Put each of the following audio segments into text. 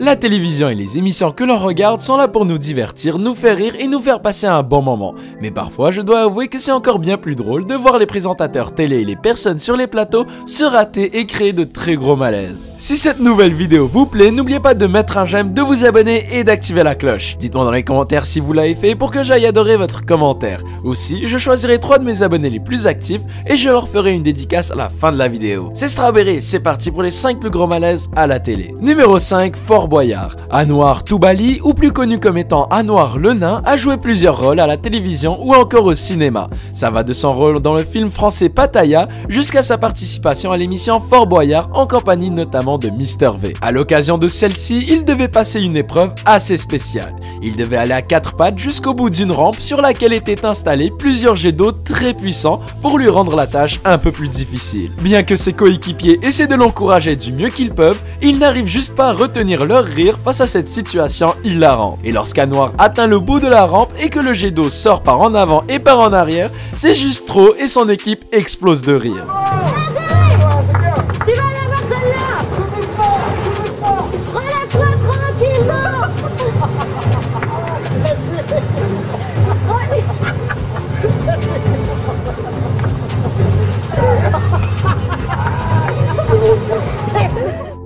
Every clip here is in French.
La télévision et les émissions que l'on regarde sont là pour nous divertir, nous faire rire et nous faire passer un bon moment. Mais parfois, je dois avouer que c'est encore bien plus drôle de voir les présentateurs télé et les personnes sur les plateaux se rater et créer de très gros malaises. Si cette nouvelle vidéo vous plaît, n'oubliez pas de mettre un j'aime, de vous abonner et d'activer la cloche. Dites-moi dans les commentaires si vous l'avez fait pour que j'aille adorer votre commentaire. Aussi, je choisirai 3 de mes abonnés les plus actifs et je leur ferai une dédicace à la fin de la vidéo. C'est Strawberry, c'est parti pour les 5 plus gros malaises à la télé. Numéro 5, Fort Boyard. Anouar Toubali, ou plus connu comme étant Anouar le Nain, a joué plusieurs rôles à la télévision ou encore au cinéma. Ça va de son rôle dans le film français Pattaya jusqu'à sa participation à l'émission Fort Boyard en compagnie notamment de Mister V. À l'occasion de celle-ci, il devait passer une épreuve assez spéciale. Il devait aller à 4 pattes jusqu'au bout d'une rampe sur laquelle étaient installés plusieurs jets d'eau très puissants pour lui rendre la tâche un peu plus difficile. Bien que ses coéquipiers essaient de l'encourager du mieux qu'ils peuvent, ils n'arrivent juste pas à retenir leur rire face à cette situation hilarante. Et lorsqu'Anouar atteint le bout de la rampe et que le jet d'eau sort par en avant et par en arrière, c'est juste trop et son équipe explose de rire.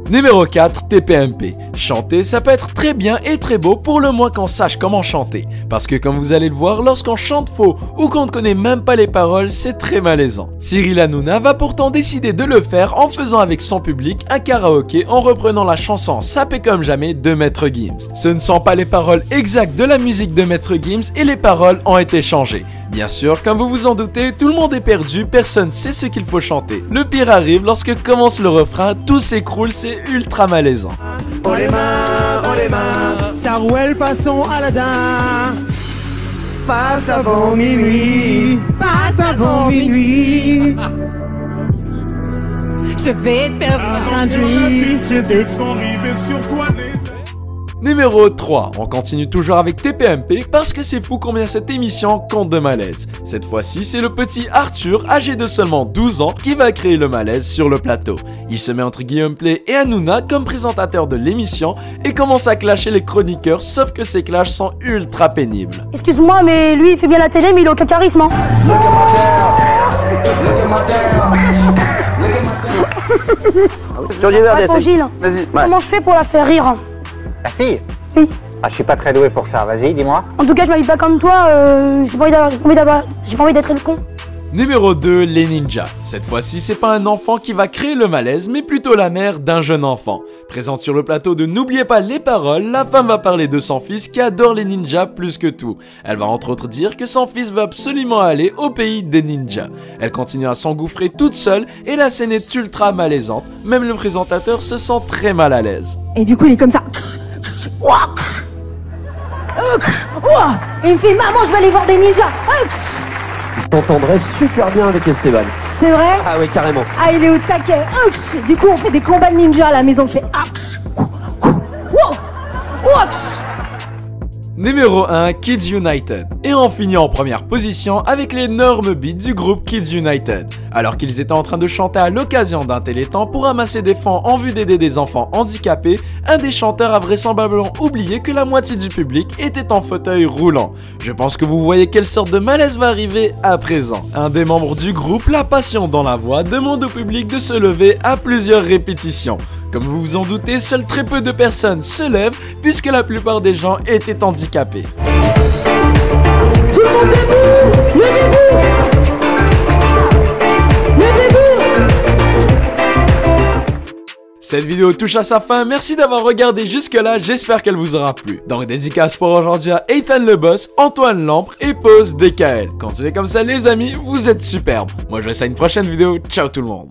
Numéro 4, TPMP. Chanter, ça peut être très bien et très beau pour le moins qu'on sache comment chanter. Parce que comme vous allez le voir, lorsqu'on chante faux ou qu'on ne connaît même pas les paroles, c'est très malaisant. Cyril Hanouna va pourtant décider de le faire en faisant avec son public un karaoké en reprenant la chanson Sapé comme jamais de Maître Gims. Ce ne sont pas les paroles exactes de la musique de Maître Gims et les paroles ont été changées. Bien sûr, comme vous vous en doutez, tout le monde est perdu, personne sait ce qu'il faut chanter. Le pire arrive lorsque commence le refrain, tout s'écroule, c'est ultra malaisant. On les mains, Sarouel façon Aladdin. Passe avant minuit, Je vais te faire un dream. Je vais s'enriver sur toi. Numéro 3, on continue toujours avec TPMP parce que c'est fou combien cette émission compte de malaise. Cette fois-ci, c'est le petit Arthur, âgé de seulement 12 ans, qui va créer le malaise sur le plateau. Il se met entre Guillaume Play et Hanouna comme présentateur de l'émission et commence à clasher les chroniqueurs, sauf que ces clashs sont ultra pénibles. Excuse-moi, mais lui il fait bien la télé, mais il a aucun charisme. Hein. Attends Gilles, comment je fais pour la faire rire? La fille? Oui. Ah, je suis pas très doué pour ça, vas-y, dis-moi. En tout cas, je m'habille pas comme toi, j'ai pas envie d'être le con. Numéro 2, les ninjas. Cette fois-ci, c'est pas un enfant qui va créer le malaise, mais plutôt la mère d'un jeune enfant. Présente sur le plateau de N'oubliez pas les paroles, la femme va parler de son fils qui adore les ninjas plus que tout. Elle va entre autres dire que son fils veut absolument aller au pays des ninjas. Elle continue à s'engouffrer toute seule et la scène est ultra malaisante. Même le présentateur se sent très mal à l'aise. Et du coup, il est comme ça. Et il me fait maman, je vais aller voir des ninjas. Je t'entendrais super bien avec Esteban. C'est vrai? Ah oui, carrément. Ah, il est au taquet. Du coup, on fait des combats de ninja à la maison. Je fais Numéro 1, Kids United. Et on finit en première position avec l'énorme beat du groupe Kids United. Alors qu'ils étaient en train de chanter à l'occasion d'un téléthon pour amasser des fonds en vue d'aider des enfants handicapés, un des chanteurs a vraisemblablement oublié que la moitié du public était en fauteuil roulant. Je pense que vous voyez quelle sorte de malaise va arriver à présent. Un des membres du groupe, la passion dans la voix, demande au public de se lever à plusieurs répétitions. Comme vous vous en doutez, seuls très peu de personnes se lèvent puisque la plupart des gens étaient handicapés. tout le monde debout! Levez-vous! Cette vidéo touche à sa fin, merci d'avoir regardé jusque là, j'espère qu'elle vous aura plu. Donc dédicace pour aujourd'hui à Ethan le Boss, Antoine Lampre et Pause DKL. Continuez comme ça les amis, vous êtes superbes. Moi je vous laisse à une prochaine vidéo, ciao tout le monde.